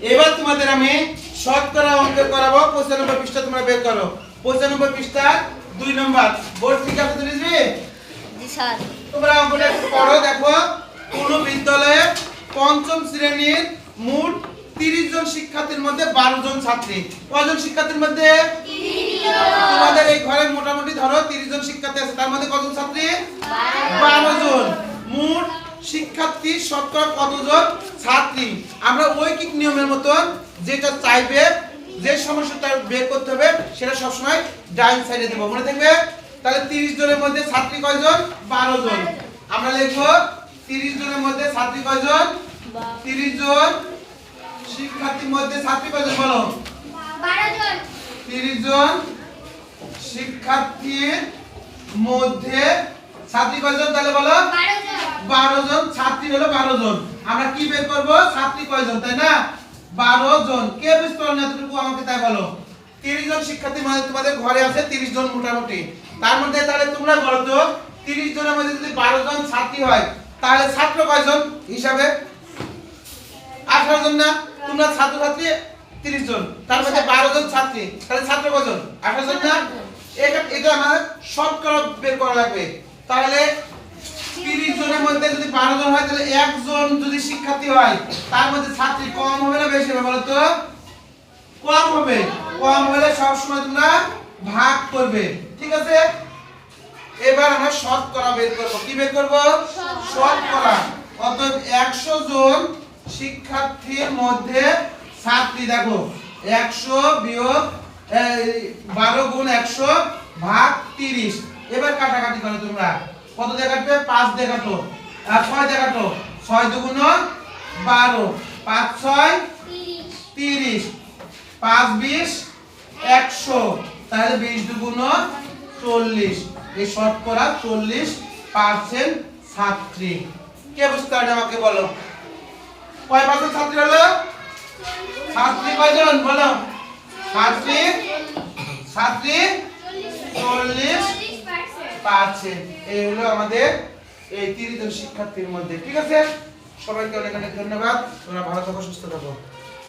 এবার তোমাদের আমি শতকরা অঙ্ক করাবো। 95 পৃষ্ঠা তোমরা বের করো। 95 পৃষ্ঠা 2 নম্বর। বোর্ড ঠিক আছে তো রিজভি? জি স্যার। তোমরা অঙ্কটা একটু পড়ো। দেখো, কোন বিদ্যালয়ে পঞ্চম শ্রেণীর মোট 30 জন শিক্ষার্থীর মধ্যে 12 জন ছাত্রী। কয়জন শিক্ষার্থীর মধ্যে? 30 জন। তোমাদের এই ঘরে মোটামুটি ধরো 30 জন শিক্ষার্থী আছে, তার মধ্যে কতজন ছাত্রী? 12 জন। মোট শিক্ষার্থী শতকরা কতজন ছাত্রী? আমরা ঐকিক নিয়মের মতন যেটা চাইবে, যে সমস্যাটা বের করতে হবে, সেটা সবসময় ডাইন সাইডে দেব, মনে থাকবে? তাহলে 30 জনের মধ্যে ছাত্রী কয়জন? 12 জন। আমরা লিখবো 30 জনের মধ্যে ছাত্রী কয়জন? 30 জন। শিক্ষার্থীর মধ্যে ছাত্রী কয়জন বলো? 12 জন। 30 জন শিক্ষার্থীর মধ্যে ছাত্রী কয়জন তাহলে বলো? 12 জন। 12 জন। ছাত্রী হলো 12 জন। আমরা কি বের করব? ছাত্রী কয়জন, তাই না? 12 জন। কে বুঝতে পারো না এতটুকু আমাকে তাই বলো। 30 জন শিক্ষার্থী মানে তোমাদের ঘরে আছে 30 জন মোটামুটি। তার মধ্যে তাহলে তোমরা বলো তো 30 জনের মধ্যে যদি 12 জন ছাত্রী হয়, তাহলে ছাত্র কয়জন হিসাবে? 18 জন না? তোমরা ছাত্র ছাত্রী 30 জন, তার মধ্যে 12 জন ছাত্রী, তাহলে ছাত্র কয়জন? 18 জন না? এটা আমাদের শতকরা বের করা লাগবে। তাহলে 30 জনের মধ্যে যদি 12 জন হয়, তাহলে একজন যদি শিক্ষার্থী হয়, তার মধ্যে ছাত্রী কম হবে না বেশি হবে বলো তো? কম হবে। কম হলে সব সময় তোমরা ভাগ করবে, ঠিক আছে? এবার আমরা শতকরা বের করব। কি বের করব? শতকরা। অতএব 100 জন শিক্ষার্থীর মধ্যে ছাত্রী, দেখো 100 বিয়োগ 12 গুণ 100 ভাগ 30। এবার কাটাকাটি করো তোমরা। কত দিয়ে কাটবে? 5 দিয়ে কাটো। আর 6 দিয়ে কাটো। 6 দুগুণ 12, 5 6 30, 5 20 100, তাহলে 20 দুগুণ 40। এই শতকরা 40% ছাত্রী। কে বুঝতে পারবে আমাকে বলো? কয় পার্সেন্ট ছাত্রী হলো? ছাত্রী কয়জন বলো? ছাত্রী 40%। এই হলো আমাদের এই 30 জন শিক্ষার্থীর মধ্যে, ঠিক আছে? সবাইকে অনেক অনেক ধন্যবাদ। তোমরা ভালো থাকো, সুস্থ থাকো।